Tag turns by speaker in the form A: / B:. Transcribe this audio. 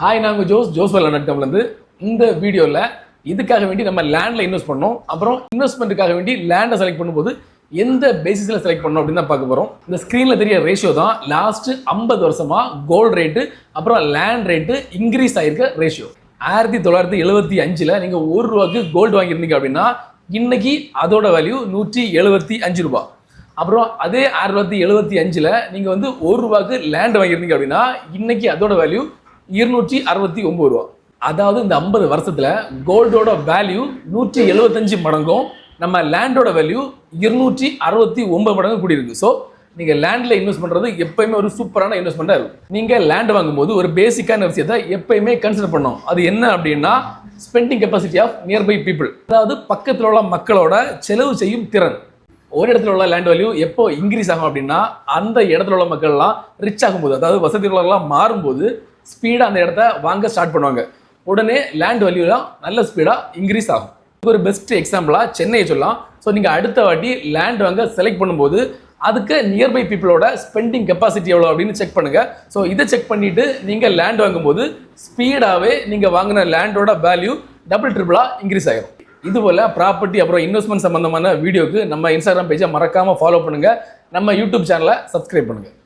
A: Hi, நாங்கள் ஜோஸ்வெல்.comலேருந்து இந்த வீடியோவில் இதுக்காக வேண்டி நம்ம லேண்டில் இன்வெஸ்ட் பண்ணோம். அப்புறம் இன்வெஸ்ட்மெண்ட்டுக்காக வேண்டி லேண்டை செலக்ட் பண்ணும்போது எந்த பேசிஸில் செலக்ட் பண்ணணும் அப்படின்னு தான் பார்க்க போகிறோம். இந்த ஸ்க்ரீனில் தெரிய ரேஷியோ தான் லாஸ்ட் 50 வருஷமாக கோல்டு ரேட்டு அப்புறம் லேண்ட் ரேட்டு இன்க்ரீஸ் ஆகிருக்க ரேஷியோ. 1975 நீங்கள் ₹1 கோல்டு வாங்கியிருந்தீங்க அப்படின்னா இன்னைக்கு அதோட வேல்யூ ₹175. அப்புறம் அதே 1975 நீங்கள் வந்து ₹1 லேண்ட் வாங்கியிருந்தீங்க அப்படின்னா இன்னைக்கு அதோட வேல்யூ ₹269. அதாவது இந்த 50 வருஷத்துல கோல்டோட வேல்யூ 175 மடங்கும் நம்ம லேண்டோட வேல்யூ 269 மடங்கு கூடியிருக்கு. ஸோ நீங்கள் லேண்டில் இன்வெஸ்ட் பண்ணுறது எப்பயுமே ஒரு சூப்பரான இன்வெஸ்ட்மெண்ட்டாக இருக்கும். நீங்கள் லேண்ட் வாங்கும்போது ஒரு பேசிக்கான விஷயத்தை எப்பயுமே கன்சிடர் பண்ணணும். அது என்ன அப்படின்னா spending capacity of nearby people. அதாவது பக்கத்தில் உள்ள மக்களோட செலவு செய்யும் திறன். ஒரு இடத்துல உள்ள லேண்ட் வேல்யூ எப்போ இன்க்ரீஸ் ஆகும் அப்படின்னா அந்த இடத்துல உள்ள மக்கள்லாம் ரிச் ஆகும்போது, அதாவது வசதி உள்ளவர்களாம் மாறும்போது ஸ்பீடாக அந்த இடத்த வாங்க ஸ்டார்ட் பண்ணுவாங்க. உடனே லேண்ட் வேல்யூலாம் நல்ல ஸ்பீடாக இன்க்ரீஸ் ஆகும். ஒரு பெஸ்ட் எக்ஸாம்பிளாக சென்னையை சொல்லலாம். ஸோ நீங்கள் அடுத்த வாட்டி லேண்ட் வாங்க செலக்ட் பண்ணும்போது அதுக்கு நியர்பை பீப்புளோட ஸ்பெண்டிங் கெப்பாசிட்டி எவ்வளோ அப்படின்னு செக் பண்ணுங்கள். ஸோ இதை செக் பண்ணிவிட்டு நீங்கள் லேண்ட் வாங்கும்போது ஸ்பீடாகவே நீங்கள் வாங்கின லேண்டோட வேல்யூ டபுள் ட்ரிபிளாக இன்க்ரீஸ் ஆகிடும். இதுபோல் ப்ராப்பர்ட்டி அப்புறம் இன்வெஸ்ட்மெண்ட் சம்மந்தமான வீடியோக்கு நம்ம இன்ஸ்டாகிராம் பேஜை மறக்காமல் ஃபாலோ பண்ணுங்கள். நம்ம யூடியூப் சேனலை சப்ஸ்கிரைப் பண்ணுங்கள்.